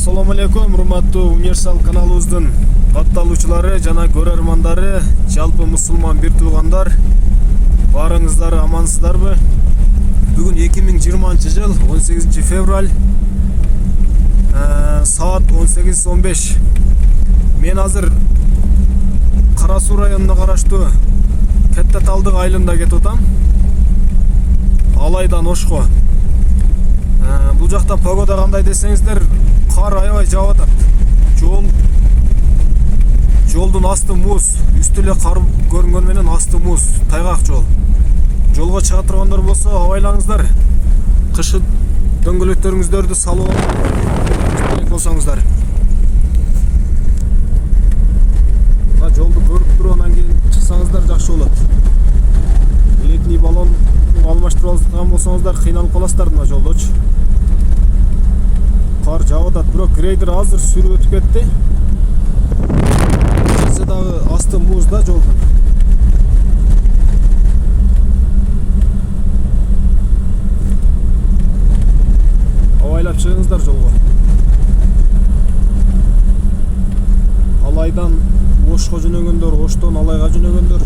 Assalamu алейкум, урматтуу Универсал каналыбыздын катталуучулары жана көрөрмандары, жалпы мусулман бир туугандар, баарыңыздар амансыздарбы? Бүгүн 2020 жыл 18 февраль саат 18:15. Мен азыр Кара Суу районуна караштуу Кетте Талдык айылында кетип атам. Алайдан Ошко. Бул жакта погода кандай десеңиздер, кар аябай жаап атат. Жолдун асты муз, үстү эле кар көрүнгөнү менен асты муз, тайгак жол. Жолго чыга тургандар болсо, абайлаңыздар. Кышы дөңгөлөктөрүңүздөрдү салып алып болсоңуздар. Жолду көрүп туруп анан кийин чыксаңыздар жакшы болот. Летний баллон алмаштырып алган болсоңуздар кыйналып каласыздар мына жолдочу. Кар жаап атат, бирок грейдер азыр сүрүп өтүп кетти. Бизе дагы асты муз да жолдун. Абайлап чыгыңыздар жолго. Алайдан Ошко жөнөгөндөр, Оштон Алайга жөнөгөндөр.